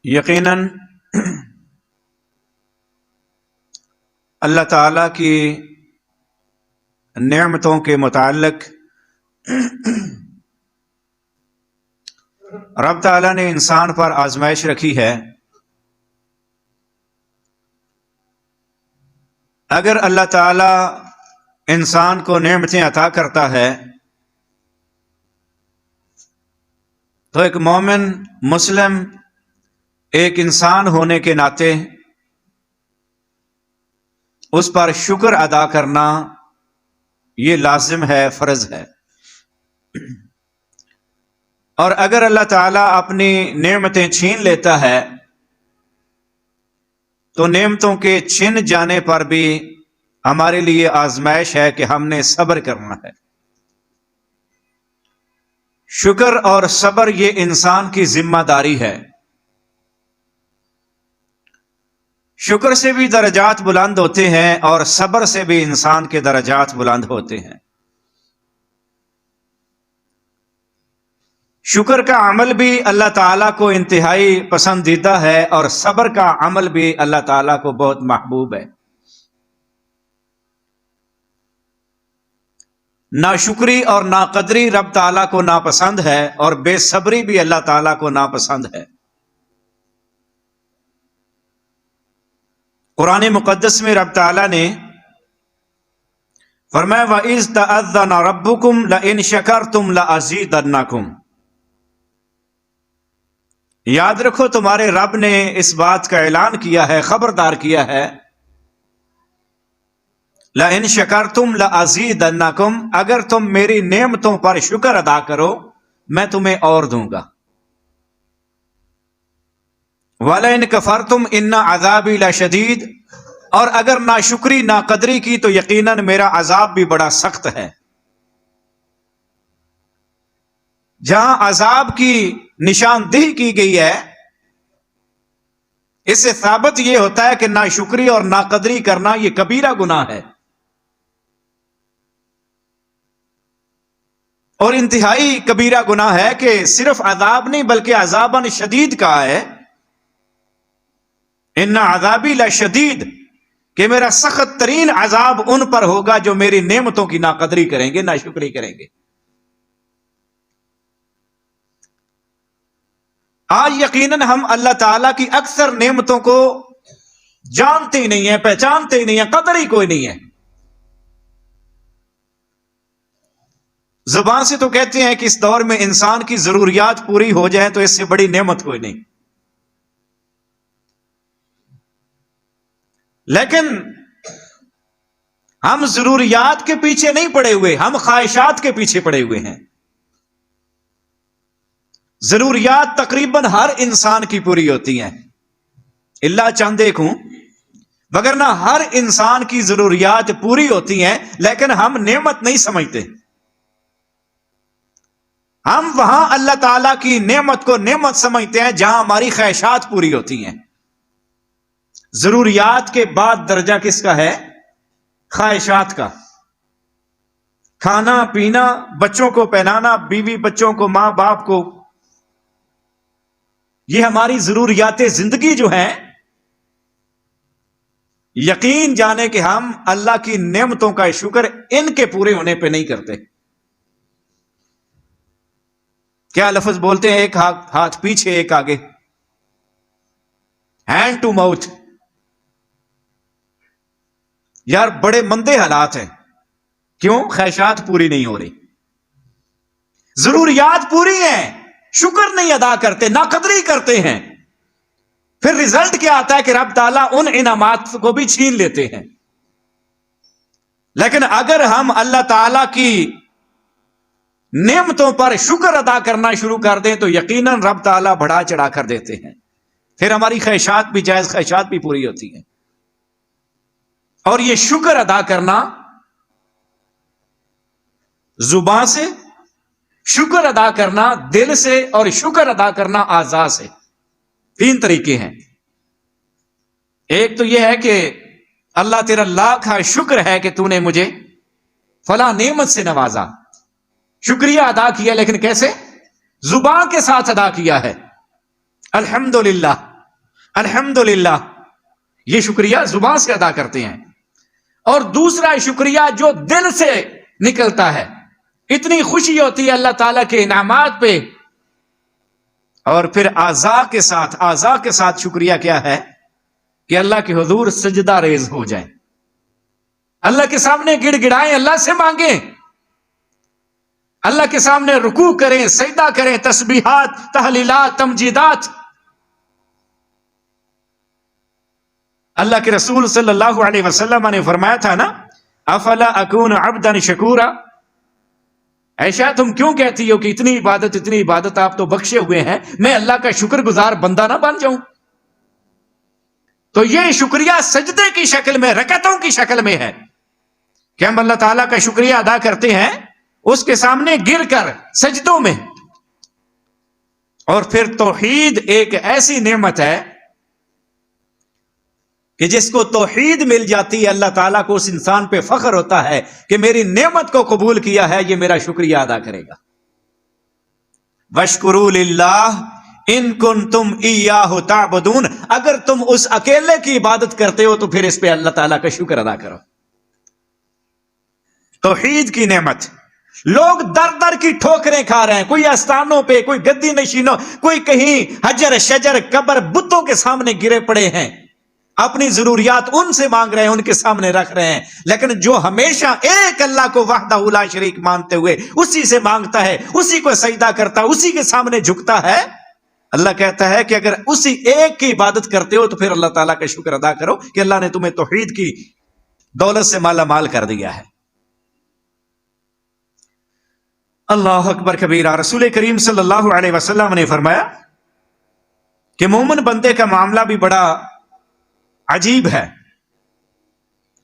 یقیناً اللہ تعالیٰ کی نعمتوں کے متعلق رب تعالیٰ نے انسان پر آزمائش رکھی ہے۔ اگر اللہ تعالیٰ انسان کو نعمتیں عطا کرتا ہے تو ایک مومن مسلم ایک انسان ہونے کے ناطے اس پر شکر ادا کرنا یہ لازم ہے، فرض ہے۔ اور اگر اللہ تعالیٰ اپنی نعمتیں چھین لیتا ہے تو نعمتوں کے چھن جانے پر بھی ہمارے لیے آزمائش ہے کہ ہم نے صبر کرنا ہے۔ شکر اور صبر یہ انسان کی ذمہ داری ہے۔ شکر سے بھی درجات بلند ہوتے ہیں اور صبر سے بھی انسان کے درجات بلند ہوتے ہیں۔ شکر کا عمل بھی اللہ تعالیٰ کو انتہائی پسندیدہ ہے اور صبر کا عمل بھی اللہ تعالیٰ کو بہت محبوب ہے۔ ناشکری اور ناقدری رب تعالیٰ کو ناپسند ہے اور بے صبری بھی اللہ تعالیٰ کو ناپسند ہے۔ قرآن مقدس میں رب تعالیٰ نے فرمایا وَإِذْ تَأَذَّنَ رَبُّكُمْ لَئِن شَكَرْتُمْ لَأَزِيدَنَّكُمْ، یاد رکھو تمہارے رب نے اس بات کا اعلان کیا ہے، خبردار کیا ہے، لَئِن شَكَرْتُمْ لَأَزِيدَنَّكُمْ، اگر تم میری نعمتوں پر شکر ادا کرو میں تمہیں اور دوں گا، وَلَئِن كَفَرْتُمْ إِنَّ عَذَابِي لَشَدِيدٌ، اور اگر ناشکری ناقدری کی تو یقیناً میرا عذاب بھی بڑا سخت ہے۔ جہاں عذاب کی نشاندہی کی گئی ہے اس سے ثابت یہ ہوتا ہے کہ ناشکری اور ناقدری کرنا یہ کبیرہ گناہ ہے اور انتہائی کبیرہ گناہ ہے کہ صرف عذاب نہیں بلکہ عذاباً شدید کہا ہے، ان عذابی لشدید، کہ میرا سخت ترین عذاب ان پر ہوگا جو میری نعمتوں کی ناقدری کریں گے، ناشکری کریں گے۔ آج یقیناً ہم اللہ تعالیٰ کی اکثر نعمتوں کو جانتے ہی نہیں ہیں، پہچانتے ہی نہیں ہیں، قدر ہی کوئی نہیں ہے۔ زبان سے تو کہتے ہیں کہ اس دور میں انسان کی ضروریات پوری ہو جائیں تو اس سے بڑی نعمت کوئی نہیں، لیکن ہم ضروریات کے پیچھے نہیں پڑے ہوئے، ہم خواہشات کے پیچھے پڑے ہوئے ہیں۔ ضروریات تقریباً ہر انسان کی پوری ہوتی ہیں الا چند ایک ہوں، وگرنہ ہر انسان کی ضروریات پوری ہوتی ہیں، لیکن ہم نعمت نہیں سمجھتے۔ ہم وہاں اللہ تعالیٰ کی نعمت کو نعمت سمجھتے ہیں جہاں ہماری خواہشات پوری ہوتی ہیں۔ ضروریات کے بعد درجہ کس کا ہے؟ خواہشات کا۔ کھانا پینا، بچوں کو پہنانا، بیوی بچوں کو، ماں باپ کو، یہ ہماری ضروریات زندگی جو ہیں، یقین جانے کہ ہم اللہ کی نعمتوں کا شکر ان کے پورے ہونے پہ نہیں کرتے۔ کیا لفظ بولتے ہیں؟ ایک ہاتھ پیچھے ایک آگے، ہینڈ ٹو ماؤتھ۔ یار بڑے مندے حالات ہیں، کیوں؟ خواہشات پوری نہیں ہو رہی، ضروریات پوری ہیں، شکر نہیں ادا کرتے، ناقدری کرتے ہیں، پھر رزلٹ کیا آتا ہے کہ رب تعالیٰ ان انعامات کو بھی چھین لیتے ہیں۔ لیکن اگر ہم اللہ تعالیٰ کی نعمتوں پر شکر ادا کرنا شروع کر دیں تو یقیناً رب تعالیٰ بڑھا چڑھا کر دیتے ہیں، پھر ہماری خواہشات بھی، جائز خواہشات بھی پوری ہوتی ہیں۔ اور یہ شکر ادا کرنا زبان سے، شکر ادا کرنا دل سے، اور شکر ادا کرنا اعضاء سے، تین طریقے ہیں۔ ایک تو یہ ہے کہ اللہ تیرا لاکھ شکر ہے کہ تو نے مجھے فلاں نعمت سے نوازا، شکریہ ادا کیا، لیکن کیسے؟ زبان کے ساتھ ادا کیا ہے، الحمدللہ الحمدللہ، یہ شکریہ زبان سے ادا کرتے ہیں. اور دوسرا شکریہ جو دل سے نکلتا ہے، اتنی خوشی ہوتی ہے اللہ تعالیٰ کے انعامات پہ. اور پھر اعضاء کے ساتھ شکریہ کیا ہے کہ اللہ کے حضور سجدہ ریز ہو جائیں، اللہ کے سامنے گڑ گڑائیں، اللہ سے مانگیں، اللہ کے سامنے رکوع کریں، سجدہ کریں، تسبیحات، تحلیلات، تمجیدات. اللہ کے رسول صلی اللہ علیہ وسلم نے فرمایا تھا نا، افلا اکون عبدا شکورا. عائشہ تم کیوں کہتی ہو کہ اتنی عبادت آپ تو بخشے ہوئے ہیں، میں اللہ کا شکر گزار بندہ نہ بن جاؤں؟ تو یہ شکریہ سجدے کی شکل میں، رکعتوں کی شکل میں ہے کہ ہم اللہ تعالیٰ کا شکریہ ادا کرتے ہیں اس کے سامنے گر کر سجدوں میں. اور پھر توحید ایک ایسی نعمت ہے کہ جس کو توحید مل جاتی ہے، اللہ تعالیٰ کو اس انسان پہ فخر ہوتا ہے کہ میری نعمت کو قبول کیا ہے، یہ میرا شکریہ ادا کرے گا. وَاشْكُرُوا لِلَّهِ إِن كُنتُمْ إِيَّاهُ تَعْبُدُونَ. اگر تم اس اکیلے کی عبادت کرتے ہو تو پھر اس پہ اللہ تعالیٰ کا شکر ادا کرو. توحید کی نعمت. لوگ در در کی ٹھوکریں کھا رہے ہیں، کوئی آستانوں پہ، کوئی گدی نشینوں، کوئی کہیں حجر شجر قبر بتوں کے سامنے گرے پڑے ہیں، اپنی ضروریات ان سے مانگ رہے ہیں، ان کے سامنے رکھ رہے ہیں. لیکن جو ہمیشہ ایک اللہ کو وحدہ لا شریک مانتے ہوئے اسی سے مانگتا ہے، اسی کو سجدہ کرتا ہے، اسی کے سامنے جھکتا ہے، اللہ کہتا ہے کہ اگر اسی ایک کی عبادت کرتے ہو تو پھر اللہ تعالیٰ کا شکر ادا کرو کہ اللہ نے تمہیں توحید کی دولت سے مالا مال کر دیا ہے. اللہ اکبر کبیرہ. رسول کریم صلی اللہ علیہ وسلم نے فرمایا کہ مومن بندے کا معاملہ بھی بڑا عجیب ہے.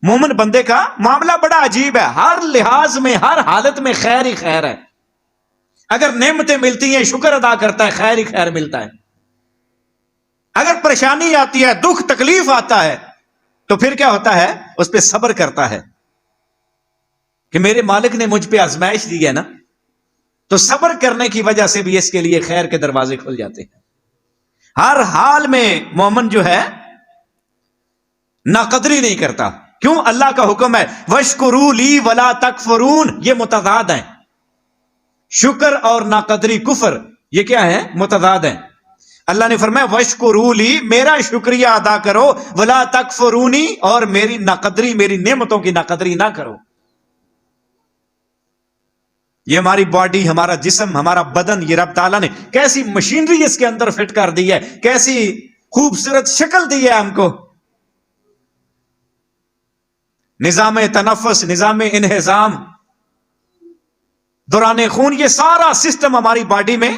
مومن بندے کا معاملہ بڑا عجیب ہے، ہر لحاظ میں، ہر حالت میں خیر ہی خیر ہے. اگر نعمتیں ملتی ہیں شکر ادا کرتا ہے، خیر ہی خیر ملتا ہے. اگر پریشانی آتی ہے، دکھ تکلیف آتا ہے تو پھر کیا ہوتا ہے؟ اس پہ صبر کرتا ہے کہ میرے مالک نے مجھ پہ آزمائش دی ہے نا، تو صبر کرنے کی وجہ سے بھی اس کے لیے خیر کے دروازے کھل جاتے ہیں. ہر حال میں مومن جو ہے ناقدری نہیں کرتا. کیوں؟ اللہ کا حکم ہے وَاشْكُرُوا لِي وَلَا تَكْفُرُونَ. یہ متضاد ہیں، شکر اور ناقدری کفر، یہ کیا ہے؟ متضاد ہیں. اللہ نے فرمایا وَاشْكُرُوا لِي، میرا شکریہ ادا کرو، وَلَا تَكْفُرُونِ، اور میری ناقدری، میری نعمتوں کی ناقدری نہ کرو. یہ ہماری باڈی، ہمارا جسم، ہمارا بدن، یہ رب تعالیٰ نے کیسی مشینری اس کے اندر فٹ کر دی ہے، کیسی خوبصورت شکل دی ہے ہم کو. نظام تنفس، نظام انہضام، دوران خون، یہ سارا سسٹم ہماری باڈی میں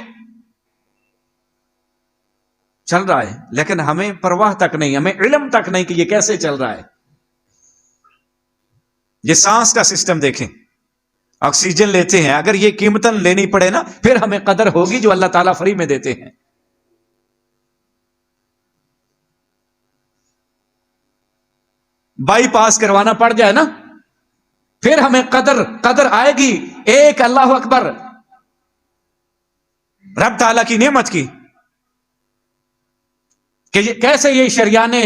چل رہا ہے، لیکن ہمیں پرواہ تک نہیں، ہمیں علم تک نہیں کہ یہ کیسے چل رہا ہے. یہ سانس کا سسٹم دیکھیں، آکسیجن لیتے ہیں، اگر یہ قیمتاً لینی پڑے نا پھر ہمیں قدر ہوگی جو اللہ تعالیٰ فری میں دیتے ہیں. بائی پاس کروانا پڑ جائے نا پھر ہمیں قدر آئے گی ایک اللہ اکبر رب تعالیٰ کی نعمت کی کہ کیسے یہ شریانیں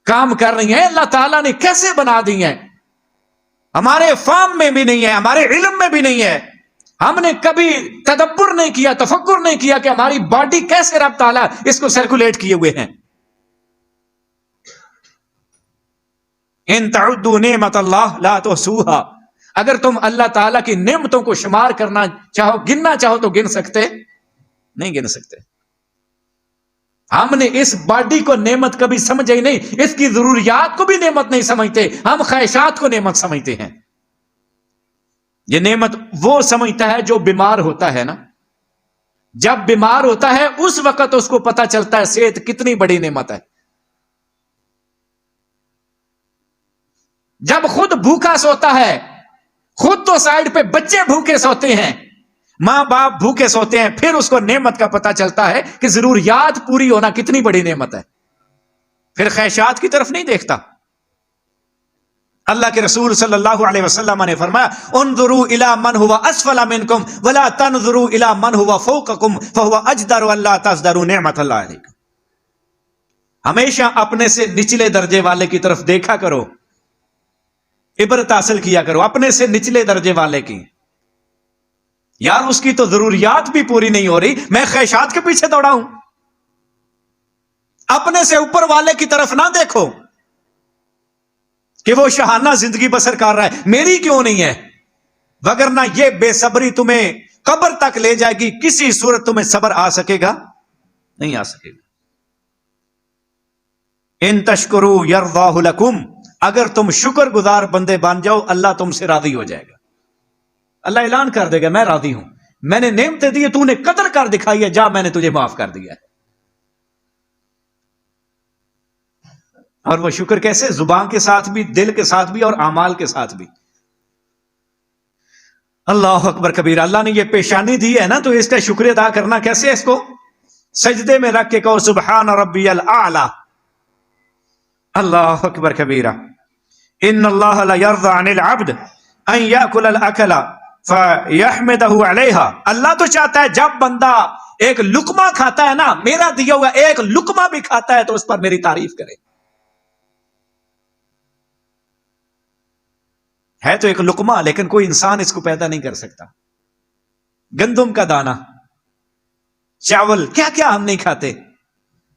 کام کر رہی ہیں، اللہ تعالیٰ نے کیسے بنا دی ہیں. ہمارے فام میں بھی نہیں ہے، ہمارے علم میں بھی نہیں ہے. ہم نے کبھی تدبر نہیں کیا، تفکر نہیں کیا کہ ہماری باڈی کیسے رب تعالیٰ اس کو سرکولیٹ کیے ہوئے ہیں. ان تعدوا نعمت اللہ لا تحصوها. اگر تم اللہ تعالیٰ کی نعمتوں کو شمار کرنا چاہو، گننا چاہو تو گن سکتے نہیں، گن سکتے. ہم نے اس باڈی کو نعمت کبھی سمجھا ہی نہیں، اس کی ضروریات کو بھی نعمت نہیں سمجھتے، ہم خواہشات کو نعمت سمجھتے ہیں. یہ نعمت وہ سمجھتا ہے جو بیمار ہوتا ہے نا، جب بیمار ہوتا ہے اس وقت اس کو پتا چلتا ہے صحت کتنی بڑی نعمت ہے. جب خود بھوکا سوتا ہے، خود تو سائیڈ پہ بچے بھوکے سوتے ہیں، ماں باپ بھوکے سوتے ہیں، پھر اس کو نعمت کا پتہ چلتا ہے کہ ضروریات پوری ہونا کتنی بڑی نعمت ہے. پھر خواہشات کی طرف نہیں دیکھتا. اللہ کے رسول صلی اللہ علیہ وسلم نے فرمایا انظروا الی من هو اسفل منکم ولا تنظروا الی من هو فوقکم فهو اجدر الا تزدروا نعمت اللہ علیکم. ہمیشہ اپنے سے نچلے درجے والے کی طرف دیکھا کرو، عبرت حاصل کیا کرو اپنے سے نچلے درجے والے کی. یار اس کی تو ضروریات بھی پوری نہیں ہو رہی، میں خواہشات کے پیچھے دوڑا ہوں. اپنے سے اوپر والے کی طرف نہ دیکھو کہ وہ شاہانہ زندگی بسر کر رہا ہے، میری کیوں نہیں ہے؟ وگرنہ یہ بے صبری تمہیں قبر تک لے جائے گی. کسی صورت تمہیں صبر آ سکے گا؟ نہیں آ سکے گا. ان تشکروا یرضاہ لکم، اگر تم شکر گزار بندے بن جاؤ اللہ تم سے راضی ہو جائے گا. اللہ اعلان کر دے گا میں راضی ہوں، میں نے نعمتیں دی، تو نے قدر کر دکھائی ہے، جا میں نے تجھے معاف کر دیا ہے. اور وہ شکر کیسے؟ زبان کے ساتھ بھی، دل کے ساتھ بھی، اور اعمال کے ساتھ بھی. اللہ اکبر کبیرہ. اللہ نے یہ پیشانی دی ہے نا، تو اس کا شکر ادا کرنا کیسے ہے؟ اس کو سجدے میں رکھ کے کہو سبحان ربی الاعلی. اللہ اکبر کبیرہ. ان اللہ لا یرضى عن العبد ان یاکل الاکل فیحمدہ علیہا. اللہ تو چاہتا ہے جب بندہ ایک لقمہ کھاتا ہے نا، میرا دیا ہوا ایک لقمہ بھی کھاتا ہے، تو اس پر میری تعریف کرے. ہے تو ایک لقمہ، لیکن کوئی انسان اس کو پیدا نہیں کر سکتا. گندم کا دانہ، چاول، کیا کیا ہم نہیں کھاتے.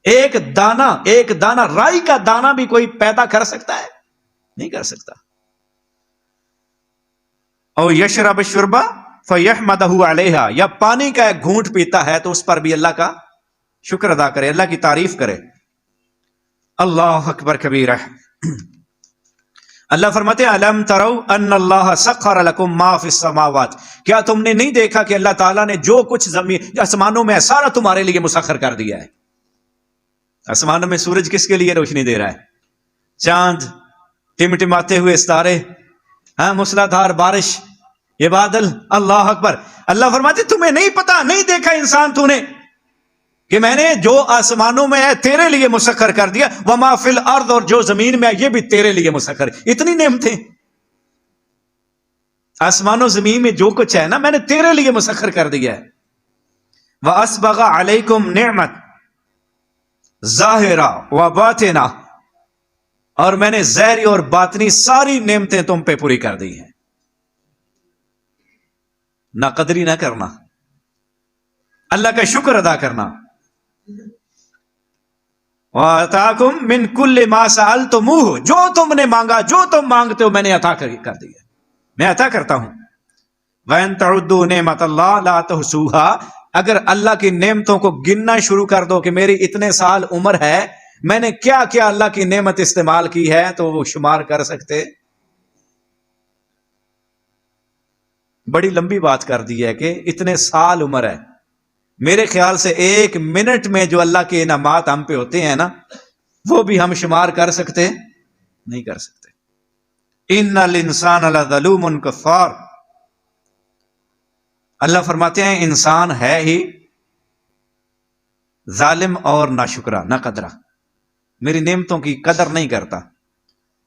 ایک دانہ رائی کا دانہ بھی کوئی پیدا کر سکتا ہے؟ نہیں کر سکتا. او یشرب الشرب فیحمدہ علیہا، یا پانی کا ایک گھونٹ پیتا ہے تو اس پر بھی اللہ کا شکر ادا کرے، اللہ کی تعریف کرے. اللہ اکبر کبیرہ. اللہ فرماتے ہیں الم تروا ان اللہ سخر لکم ما فی السماوات، کیا تم نے نہیں دیکھا کہ اللہ تعالیٰ نے جو کچھ زمین آسمانوں میں ہے سارا تمہارے لیے مسخر کر دیا ہے. آسمانوں میں سورج کس کے لیے روشنی دے رہا ہے؟ چاند، ٹمٹماتے ہوئے ستارے، موسلا دھار بارش، یہ بادل. اللہ اکبر. اللہ فرماتے تمہیں نہیں پتا، نہیں دیکھا انسان تو نے کہ میں نے جو آسمانوں میں ہے تیرے لیے مسخر کر دیا، وما فی الارض، اور جو زمین میں ہے یہ بھی تیرے لیے مسخر. اتنی نعمتیں آسمان و زمین میں جو کچھ ہے نا، میں نے تیرے لیے مسخر کر دیا ہے. واسبغ علیکم نعمت ظاہرہ و باطنہ، اور میں نے ظاہری اور باطنی ساری نعمتیں تم پہ پوری کر دی ہیں. نہ قدری نہ کرنا، اللہ کا شکر ادا کرنا. وَآتَاكُم مِّن كُلِّ مَا سَأَلْتُمُوهُ، جو تم نے مانگا، جو تم مانگتے ہو میں نے عطا کر دیا، میں عطا کرتا ہوں. وَإِن تَعُدُّوا نِعْمَتَ اللَّهِ لَا تُحْصُوهَا، اگر اللہ کی نعمتوں کو گننا شروع کر دو کہ میری اتنے سال عمر ہے، میں نے کیا کیا اللہ کی نعمت استعمال کی ہے، تو وہ شمار کر سکتے؟ بڑی لمبی بات کر دی ہے کہ اتنے سال عمر ہے. میرے خیال سے ایک منٹ میں جو اللہ کے انعامات ہم پہ ہوتے ہیں نا، وہ بھی ہم شمار کر سکتے نہیں کر سکتے. ان الانسان لظلوم کفار. اللہ فرماتے ہیں انسان ہے ہی ظالم اور ناشکرہ، نہ قدرہ، میری نعمتوں کی قدر نہیں کرتا.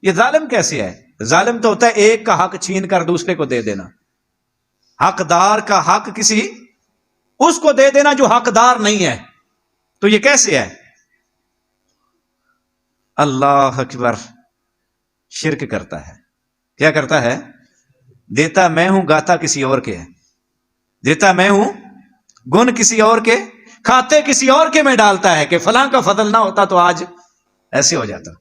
یہ ظالم کیسے ہے؟ ظالم تو ہوتا ہے ایک کا حق چھین کر دوسرے کو دے دینا، حقدار کا حق کسی اس کو دے دینا جو حقدار نہیں ہے. تو یہ کیسے ہے؟ اللہ اکبر. شرک کرتا ہے. کیا کرتا ہے؟ دیتا میں ہوں، گاتا کسی اور کے ہے. دیتا میں ہوں، گن کسی اور کے، کھاتے کسی اور کے میں ڈالتا ہے کہ فلاں کا فضل نہ ہوتا تو آج ایسے ہو جاتا.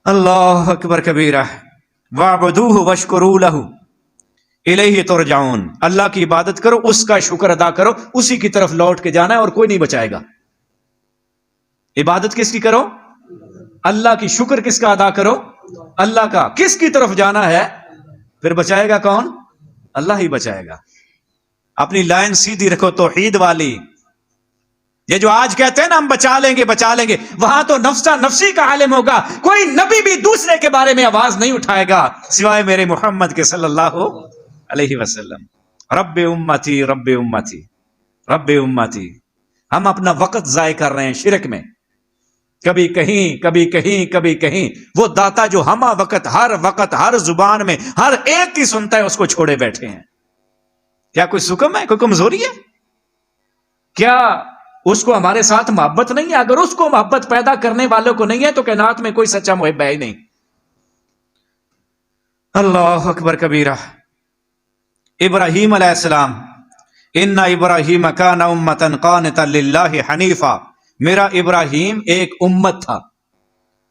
اللہ اکبر کبیرہ. وَاعْبُدُوهُ وَاشْكُرُوا لَهُ الیہ ترجعون. اللہ کی عبادت کرو، اس کا شکر ادا کرو، اسی کی طرف لوٹ کے جانا ہے اور کوئی نہیں بچائے گا. عبادت کس کی کرو؟ اللہ کی. شکر کس کا ادا کرو؟ اللہ کا. کس کی طرف جانا ہے؟ پھر بچائے گا کون؟ اللہ ہی بچائے گا. اپنی لائن سیدھی رکھو توحید والی. یہ جو آج کہتے ہیں نا ہم بچا لیں گے، وہاں تو نفسا نفسی کا عالم ہوگا. کوئی نبی بھی دوسرے کے بارے میں آواز نہیں اٹھائے گا سوائے میرے محمد کے صلی اللہ علیہ وسلم. رب امتی رب امتی رب امتی. ہم اپنا وقت ضائع کر رہے ہیں شرک میں، کبھی کہیں کبھی کہیں کبھی کہیں. وہ داتا جو ہمہ وقت ہر زبان میں ہر ایک کی سنتا ہے اس کو چھوڑے بیٹھے ہیں. کیا کوئی سکم ہے؟ کوئی کمزوری ہے کیا؟ اس کو ہمارے ساتھ محبت نہیں ہے. اگر اس کو محبت پیدا کرنے والوں کو نہیں ہے تو کائنات میں کوئی سچا محب ہے ہی نہیں. اللہ اکبر کبیرہ. ابراہیم علیہ السلام، ان ابراہیم کان امۃ قانتا للہ حنیفا، میرا ابراہیم ایک امت تھا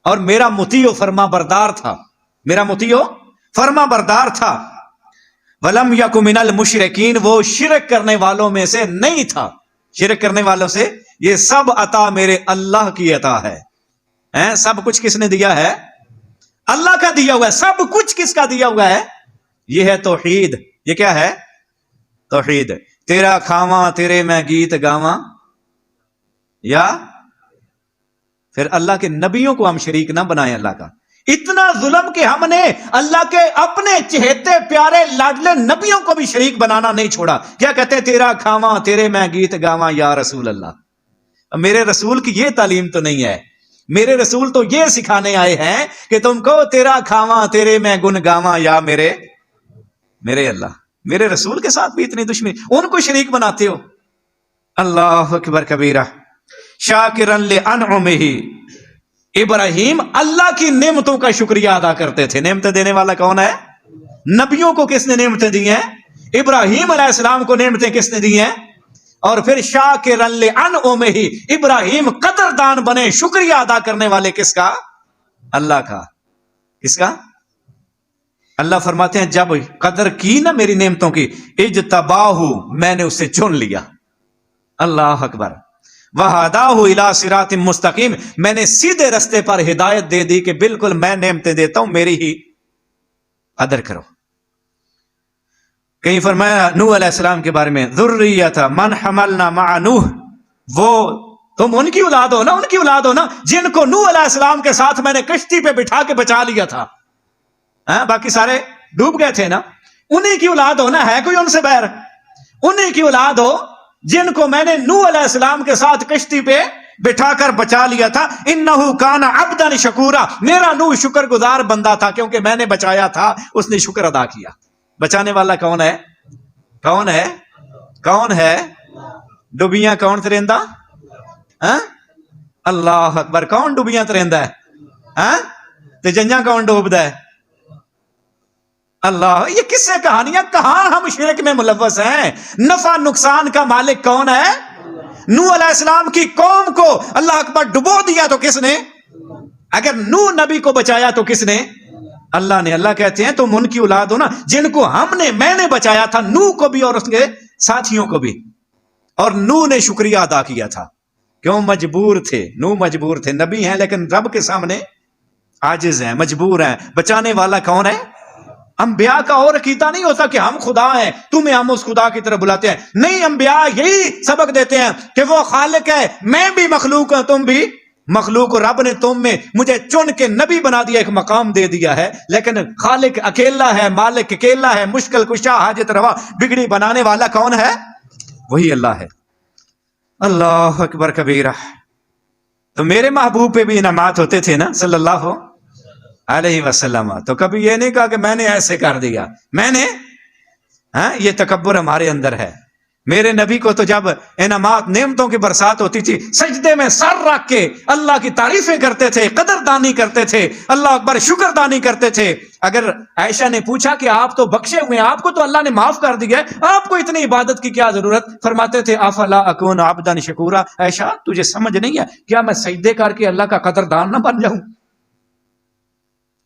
اور میرا مطیع و فرما بردار تھا. میرا مطیع و فرما بردار تھا. ولم یک من المشرکین، وہ شرک کرنے والوں میں سے نہیں تھا. شرک کرنے والوں سے، یہ سب عطا میرے اللہ کی عطا ہے. سب کچھ کس نے دیا ہے؟ اللہ کا دیا ہوا ہے. سب کچھ کس کا دیا ہوا ہے؟ یہ ہے توحید. یہ کیا ہے؟ توحید. تیرا کھاواں تیرے میں گیت گاواں، یا پھر اللہ کے نبیوں کو ہم شریک نہ بنائیں اللہ کا. اتنا ظلم کہ ہم نے اللہ کے اپنے چہیتے پیارے لاڈلے نبیوں کو بھی شریک بنانا نہیں چھوڑا. کیا کہتے ہیں؟ تیرا کھاواں تیرے میں گیت گاواں یا رسول اللہ. میرے رسول کی یہ تعلیم تو نہیں ہے. میرے رسول تو یہ سکھانے آئے ہیں کہ تم کو تیرا کھاواں تیرے میں گن گاواں یا میرے اللہ. میرے رسول کے ساتھ بھی اتنی دشمنی، ان کو شریک بناتے ہو. اللہ اکبر کبیرہ. شاکرا لانعمہ، ابراہیم اللہ کی نعمتوں کا شکریہ ادا کرتے تھے. نعمتیں دینے والا کون ہے؟ نبیوں کو کس نے نعمتیں دی ہیں؟ ابراہیم علیہ السلام کو نعمتیں کس نے دی ہیں؟ اور پھر شاکرا لانعمہ، ابراہیم قدردان بنے، شکریہ ادا کرنے والے کس کا؟ اللہ کا. کس کا؟ اللہ فرماتے ہیں جب قدر کی نا میری نعمتوں کی، اجتباہ، میں نے اسے چن لیا. اللہ اکبر. وَهَدَاهُ إِلَىٰ صِرَاطٍ مُسْتَقِيمٍ، میں نے سیدھے رستے پر ہدایت دے دی کہ بالکل میں نعمتیں دیتا ہوں، میری ہی قدر کرو. کہیں فرمایا نوح علیہ السلام کے بارے میں، ذُرِّيَّةَ مَنْ حَمَلْنَا مَعَ نُوحٍ، وہ تم ان کی اولاد ہو نا، ان کی اولاد ہو نا جن کو نوح علیہ السلام کے ساتھ میں نے کشتی پہ بٹھا کے بچا لیا تھا. باقی سارے ڈوب گئے تھے نا. انہی کی اولاد ہو نا. ہے کوئی ان سے بیر؟ انہی کی اولاد ہو جن کو میں نے نوح علیہ السلام کے ساتھ کشتی پہ بٹھا کر بچا لیا تھا. انہو کان عبدا شکورا، میرا نوح شکر گزار بندہ تھا کیونکہ میں نے بچایا تھا، اس نے شکر ادا کیا. بچانے والا کون ہے؟ کون ہے؟ کون ہے؟ ڈوبیاں کون ترندہ؟ اللہ اکبر. کون ڈوبیاں ترندہ ہے؟ تے جنجاں کون ڈوبدا ہے؟ اللہ. یہ کس سے کہانیاں؟ کہاں ہم شرک میں ملوث ہیں؟ نفع نقصان کا مالک کون ہے؟ نوح علیہ السلام کی قوم کو اللہ اکبر ڈبو دیا تو کس نے؟ اگر نوح نبی کو بچایا تو کس نے؟ اللہ نے. اللہ کہتے ہیں تم ان کی اولاد ہو نا جن کو میں نے بچایا تھا، نوح کو بھی اور اس کے ساتھیوں کو بھی. اور نوح نے شکریہ ادا کیا تھا. کیوں؟ مجبور تھے. نوح مجبور تھے. نبی ہیں لیکن رب کے سامنے عاجز ہیں، مجبور ہیں. بچانے والا کون ہے؟ انبیاء کا اور عقیدہ نہیں ہوتا کہ ہم خدا ہیں، تمہیں ہم اس خدا کی طرف بلاتے ہیں. نہیں، انبیاء یہی سبق دیتے ہیں کہ وہ خالق ہے، میں بھی مخلوق ہوں، تم بھی مخلوق ہو. رب نے تم میں مجھے چن کے نبی بنا دیا، ایک مقام دے دیا ہے، لیکن خالق اکیلا ہے، مالک اکیلا ہے، مشکل کشا، حاجت روا، بگڑی بنانے والا کون ہے؟ وہی اللہ ہے. اللہ اکبر کبیرہ. تو میرے محبوب پہ بھی انعامات ہوتے تھے نا صلی اللہ علیہ وسلم. تو کبھی یہ نہیں کہا کہ میں نے ایسے کر دیا، میں نے. یہ تکبر ہمارے اندر ہے. میرے نبی کو تو جب انعامات نعمتوں کی برسات ہوتی تھی، سجدے میں سر رکھ کے اللہ کی تعریفیں کرتے تھے، قدردانی کرتے تھے، اللہ اکبر شکردانی کرتے تھے. اگر عائشہ نے پوچھا کہ آپ تو بخشے ہوئے، آپ کو تو اللہ نے معاف کر دیا ہے، آپ کو اتنی عبادت کی کیا ضرورت؟ فرماتے تھے افلا اکون عبدا شکورا. عائشہ تجھے سمجھ نہیں ہے کیا میں سجدے کر کے اللہ کا قدردان نہ بن جاؤں،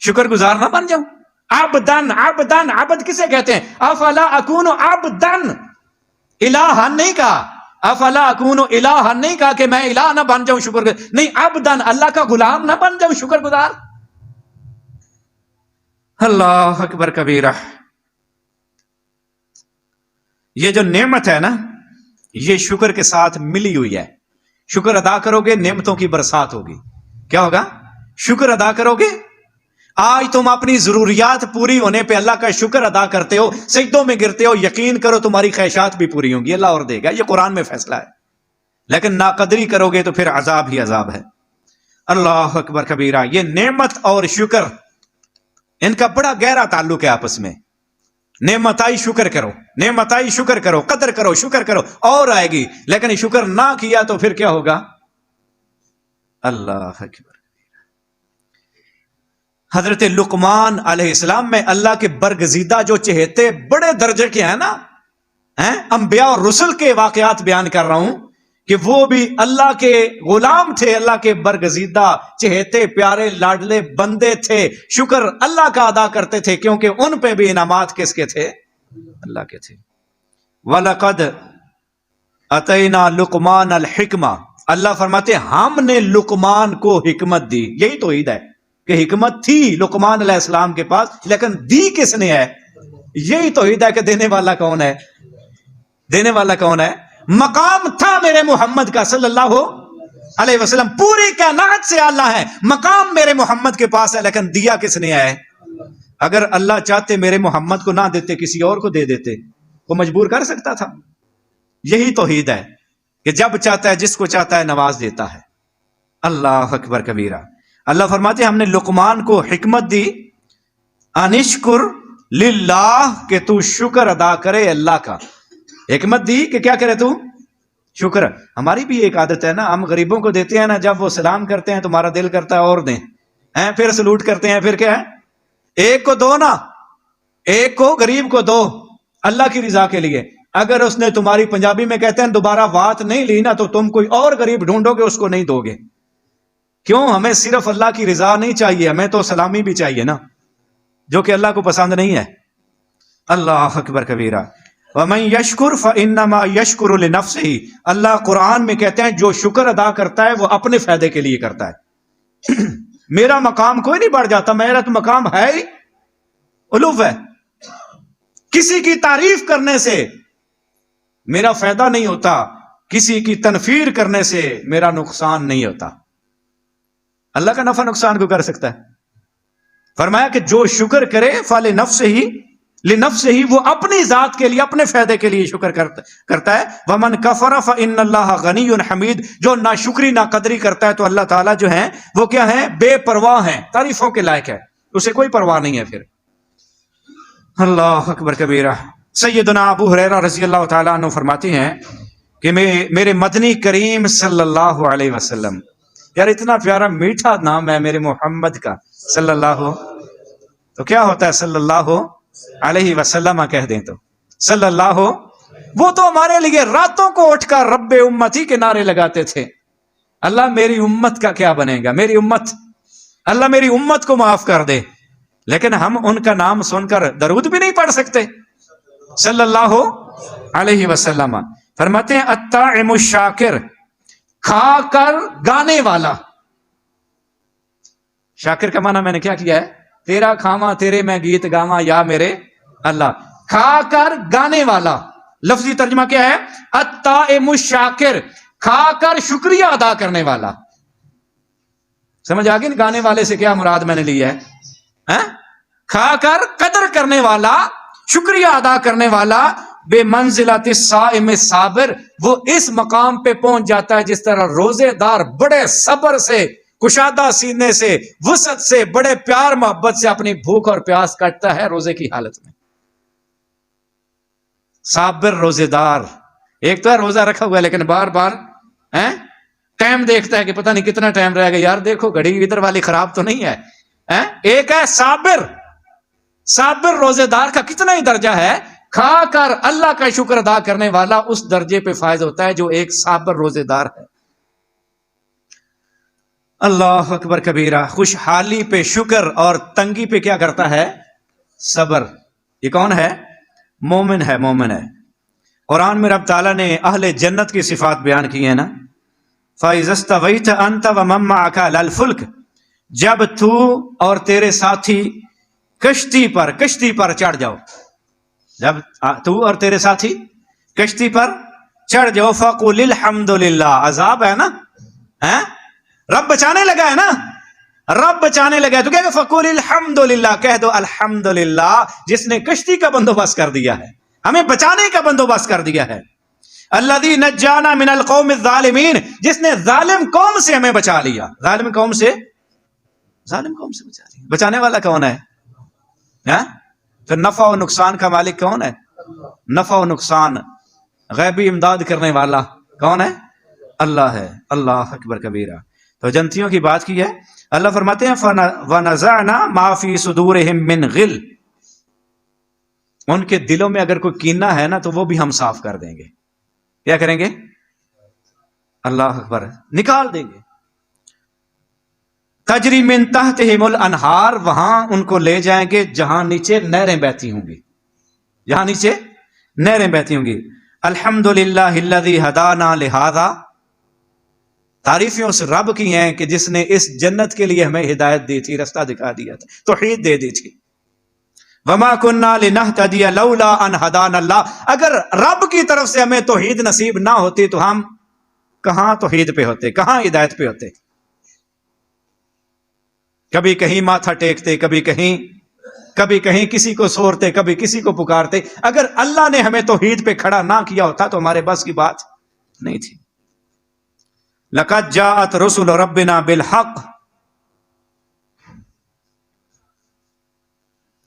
شکر گزار نہ بن جاؤں؟ عبدن، عبدن، عبد کسے کہتے ہیں؟ افلا اکون عبدن، الہ نہیں کہا. افلا اکون الہ نہیں کہا کہ میں الہ نہ بن جاؤں شکر گزار، نہیں، عبدن، اللہ کا غلام نہ بن جاؤں شکر گزار. اللہ اکبر کبیرہ. یہ جو نعمت ہے نا، یہ شکر کے ساتھ ملی ہوئی ہے. شکر ادا کرو گے نعمتوں کی برسات ہوگی. کیا ہوگا؟ شکر ادا کرو گے. آج تم اپنی ضروریات پوری ہونے پہ اللہ کا شکر ادا کرتے ہو، سجدوں میں گرتے ہو، یقین کرو تمہاری خواہشات بھی پوری ہوں گی، اللہ اور دے گا. یہ قرآن میں فیصلہ ہے. لیکن ناقدری کرو گے تو پھر عذاب ہی عذاب ہے. اللہ اکبر کبیرہ. یہ نعمت اور شکر، ان کا بڑا گہرا تعلق ہے آپس میں. نعمت آئی شکر کرو، نعمت آئی شکر کرو، قدر کرو، شکر کرو، اور آئے گی۔ لیکن شکر نہ کیا تو پھر کیا ہوگا؟ اللہ اکبر۔ حضرت لقمان علیہ السلام میں اللہ کے برگزیدہ جو چہیتے بڑے درجے کے ہیں نا، انبیاء اور رسل کے واقعات بیان کر رہا ہوں کہ وہ بھی اللہ کے غلام تھے، اللہ کے برگزیدہ چہیتے پیارے لاڈلے بندے تھے، شکر اللہ کا ادا کرتے تھے کیونکہ ان پہ بھی انعامات کس کے تھے؟ اللہ کے تھے۔ وَلَقَدْ أَتَيْنَا لُقْمَانَ الْحِكْمَةَ، اللہ فرماتے ہم نے لقمان کو حکمت دی۔ یہی توحید ہے کہ حکمت تھی لقمان علیہ السلام کے پاس، لیکن دی کس نے ہے؟ یہی توحید ہے کہ دینے والا کون ہے؟ دینے والا کون ہے؟ مقام تھا میرے محمد کا صلی اللہ علیہ وسلم، پوری کائنات سے اللہ ہے، مقام میرے محمد کے پاس ہے، لیکن دیا کس نے ہے؟ اگر اللہ چاہتے میرے محمد کو نہ دیتے کسی اور کو دے دیتے، وہ مجبور کر سکتا تھا؟ یہی توحید ہے کہ جب چاہتا ہے جس کو چاہتا ہے نواز دیتا ہے۔ اللہ اکبر کبیرہ۔ اللہ فرماتے ہم نے لقمان کو حکمت دی، انشکر للہ، کہ تو شکر ادا کرے اللہ کا۔ حکمت دی کہ کیا کرے تو؟ شکر۔ ہماری بھی ایک عادت ہے نا، ہم غریبوں کو دیتے ہیں نا، جب وہ سلام کرتے ہیں تمہارا دل کرتا ہے اور دیں، پھر سلوٹ کرتے ہیں، پھر کیا ہے؟ ایک کو دو نا، ایک کو غریب کو دو اللہ کی رضا کے لیے۔ اگر اس نے تمہاری، پنجابی میں کہتے ہیں، دوبارہ بات نہیں لی نا، تو تم کوئی اور غریب ڈھونڈو گے، اس کو نہیں دو گے۔ کیوں؟ ہمیں صرف اللہ کی رضا نہیں چاہیے، ہمیں تو سلامی بھی چاہیے نا، جو کہ اللہ کو پسند نہیں ہے۔ اللہ اکبر کبیرہ۔ وَمَن يَشْكُرْ فَإِنَّمَا يَشْكُرُ لِنَفْسِهِ، اللہ قرآن میں کہتے ہیں جو شکر ادا کرتا ہے وہ اپنے فائدے کے لیے کرتا ہے۔ میرا مقام کوئی نہیں بڑھ جاتا، میرا تو مقام ہے ہی علو ہے۔ کسی کی تعریف کرنے سے میرا فائدہ نہیں ہوتا، کسی کی تنفیر کرنے سے میرا نقصان نہیں ہوتا۔ اللہ کا نفع نقصان کو کر سکتا ہے؟ فرمایا کہ جو شکر کرے فَلِنَفْسِهِ، لنفسه، وہ اپنی ذات کے لیے، اپنے فائدے کے لیے شکر کرتا ہے۔ وَمَن كَفَرَ فَإِنَّ اللَّهَ غَنِيٌّ حَمِيدٌ، جو ناشکری ناقدری کرتا ہے تو اللہ تعالیٰ جو ہیں وہ کیا ہیں؟ بے پرواہ ہیں، تعریفوں کے لائق ہے، اسے کوئی پرواہ نہیں ہے پھر۔ اللہ اکبر کبیرہ۔ سیدنا ابو ہریرہ رضی اللہ تعالیٰ عنہ فرماتے ہیں کہ میرے مدنی کریم صلی اللہ علیہ وسلم، یار اتنا پیارا میٹھا نام ہے میرے محمد کا صلی اللہ، تو کیا ہوتا ہے صلی اللہ علیہ وسلم کہہ دیں تو صلی اللہ، وہ تو ہمارے لیے راتوں کو اٹھ کر رب امتی کے نعرے لگاتے تھے۔ اللہ میری امت کا کیا بنے گا؟ میری امت، اللہ میری امت کو معاف کر دے، لیکن ہم ان کا نام سن کر درود بھی نہیں پڑھ سکتے صلی اللہ علیہ وسلم۔ فرماتے ہیں الطاعم الشاکر، کھا کر گانے والا۔ شاکر کا معنی میں نے کیا کیا ہے؟ تیرا کھاواں تیرے میں گیت گاواں یا میرے اللہ، کھا کر گانے والا۔ لفظی ترجمہ کیا ہے؟ الطاعم الشاکر، کھا کر شکریہ ادا کرنے والا۔ سمجھ آگئی گانے والے سے کیا مراد میں نے لیا ہے؟ کھا کر قدر کرنے والا، شکریہ ادا کرنے والا۔ بے منزلت الصائم الصابر، وہ اس مقام پہ پہنچ جاتا ہے جس طرح روزے دار بڑے صبر سے، کشادہ سینے سے، وسعت سے، بڑے پیار محبت سے اپنی بھوک اور پیاس کاٹتا ہے روزے کی حالت میں۔ صابر روزے دار، ایک تو ہے روزہ رکھا ہوا ہے لیکن بار بار ٹائم دیکھتا ہے کہ پتہ نہیں کتنا ٹائم رہے گا، یار دیکھو گھڑی ادھر والی خراب تو نہیں ہے۔ ایک ہے صابر، صابر روزے دار کا کتنا ہی درجہ ہے، کھا کر اللہ کا شکر ادا کرنے والا اس درجے پہ فائز ہوتا ہے جو ایک صابر روزے دار ہے۔ اللہ اکبر کبیرہ۔ خوشحالی پہ شکر اور تنگی پہ کیا کرتا ہے؟ صبر۔ یہ کون ہے؟ مومن ہے، مومن ہے۔ قرآن میں رب تعالیٰ نے اہل جنت کی صفات بیان کی ہے نا، فَإِذَا اسْتَوَيْتَ أَنْتَ وَمَن مَّعَكَ عَلَى الْفُلْكِ، جب تو اور تیرے ساتھی کشتی پر چڑھ جاؤ، جب تو اور تیرے ساتھی کشتی پر چڑھ جاؤ، فَقُلِ الْحَمْدُ لِلَّهِ، عذاب ہے نا، رب بچانے لگا ہے نا، رب بچانے لگا ہے تو کہہ دو فَقُلِ الْحَمْدُ لِلَّهِ، کہہ دو الحمدللہ جس نے کشتی کا بندوبست کر دیا ہے، ہمیں بچانے کا بندوبست کر دیا ہے، الذی نجانا من القوم الظالمین، جس نے ظالم قوم سے ہمیں بچا لیا، ظالم قوم سے بچا لیا۔ بچانے والا کون ہے؟ تو نفع و نقصان کا مالک کون ہے؟ نفع و نقصان غیبی امداد کرنے والا کون ہے؟ اللہ ہے. اللہ اکبر کبیرہ. تو جنتیوں کی بات کی ہے. اللہ فرماتے ہیں وَنَزَعْنَا مَا فِي صُدُورِهِم مِّن غِلٍّ، ان کے دلوں میں اگر کوئی کینہ ہے نا تو وہ بھی ہم صاف کر دیں گے. کیا کریں گے؟ اللہ اکبر، نکال دیں گے. تجری من تحتہم الانہار، وہاں ان کو لے جائیں گے جہاں نیچے نہریں بہتی ہوں گی، جہاں نیچے نہریں بہتی ہوں گی. الحمدللہ الذی ہدانا لہذا، تعریفیں اس رب کی ہیں کہ جس نے اس جنت کے لیے ہمیں ہدایت دی تھی، رستہ دکھا دیا تھا، توحید دے دی تھی. وما کننا لنہتدی لولا ان ہدانا اللہ، اگر رب کی طرف سے ہمیں توحید نصیب نہ ہوتی تو ہم کہاں توحید پہ ہوتے، کہاں ہدایت پہ ہوتے. کبھی کہیں ماتھا ٹیکتے، کبھی کہیں کسی کو سورتے، کبھی کسی کو پکارتے. اگر اللہ نے ہمیں توحید پہ کھڑا نہ کیا ہوتا تو ہمارے بس کی بات نہیں تھی. لقد جاءت رسل ربنا بالحق،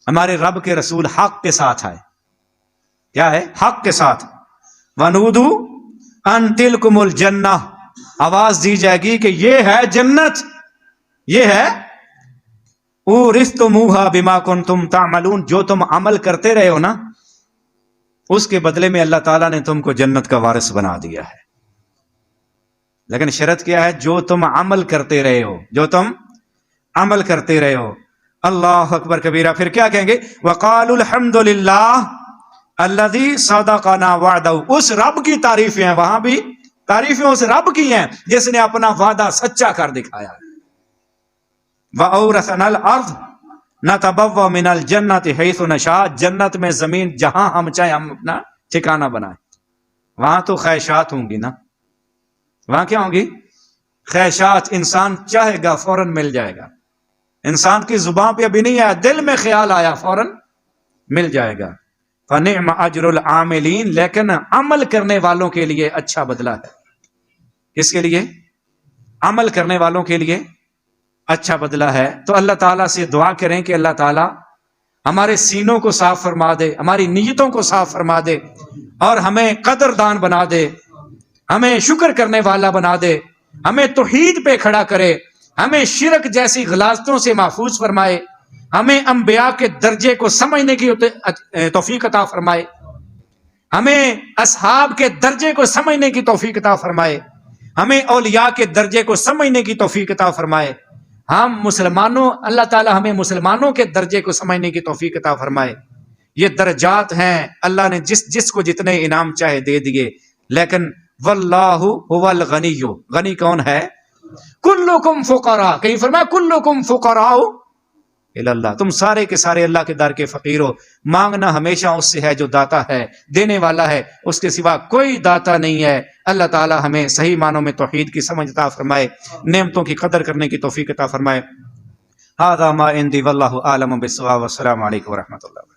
ہمارے رب کے رسول حق کے ساتھ آئے. کیا ہے؟ حق کے ساتھ. وَنُودُوا أَن تِلْكُمُ الْجَنَّةُ، آواز دی جائے گی کہ یہ ہے جنت، یہ ہے اورثتموها بما کنتم تعملون، جو تم عمل کرتے رہے ہو نا اس کے بدلے میں اللہ تعالیٰ نے تم کو جنت کا وارث بنا دیا ہے. لیکن شرط کیا ہے؟ جو تم عمل کرتے رہے ہو، جو تم عمل کرتے رہے ہو. اللہ اکبر کبیرہ. پھر کیا کہیں گے؟ وقالوا الحمد للہ الذی صدقنا وعدہ، اس رب کی تعریفیں ہیں، وہاں بھی تعریفیں اس رب کی ہیں جس نے اپنا وعدہ سچا کر دکھایا. وَأَوْرَثَنَا الْأَرْضَ نَتَبَوَّأُ مِنَ الْجَنَّةِ حَيْثُ نَشَاءُ، جنت میں زمین جہاں ہم چاہیں ہم اپنا ٹھکانہ بنائیں. وہاں تو خواہشات ہوں گی نا، وہاں کیا ہوں گی؟ خواہشات. انسان چاہے گا فوراً مل جائے گا. انسان کی زبان پہ ابھی نہیں آیا، دل میں خیال آیا، فوراً مل جائے گا. فَنِعْمَ أَجْرُ الْعَامِلِينَ، لیکن عمل کرنے والوں کے لیے اچھا بدلہ ہے. کس کے لیے؟ عمل کرنے والوں کے لیے اچھا بدلہ ہے. تو اللہ تعالیٰ سے دعا کریں کہ اللہ تعالیٰ ہمارے سینوں کو صاف فرما دے، ہماری نیتوں کو صاف فرما دے، اور ہمیں قدردان بنا دے، ہمیں شکر کرنے والا بنا دے، ہمیں توحید پہ کھڑا کرے، ہمیں شرک جیسی غلاظتوں سے محفوظ فرمائے، ہمیں انبیاء کے درجے کو سمجھنے کی توفیق عطا فرمائے، ہمیں اصحاب کے درجے کو سمجھنے کی توفیق عطا فرمائے، ہمیں اولیاء کے درجے کو سمجھنے کی توفیق عطا فرمائے. ہم مسلمانوں، اللہ تعالی ہمیں مسلمانوں کے درجے کو سمجھنے کی توفیق عطا فرمائے. یہ درجات ہیں، اللہ نے جس کو جتنے انعام چاہے دے دیے. لیکن واللہ هو الغنی، غنی کون ہے؟ کلکم فقراء، کہیں فرمایا کلکم فقراء الی اللہ، تم سارے کے سارے اللہ کے در کے فقیر ہو. مانگنا ہمیشہ اس سے ہے جو داتا ہے، دینے والا ہے، اس کے سوا کوئی داتا نہیں ہے. اللہ تعالی ہمیں صحیح معنوں میں توحید کی سمجھ عطا فرمائے، نعمتوں کی قدر کرنے کی توفیق عطا فرمائے. ھذا ما عندی واللہ اعلم بالصواب، والسلام علیکم ورحمۃ اللہ.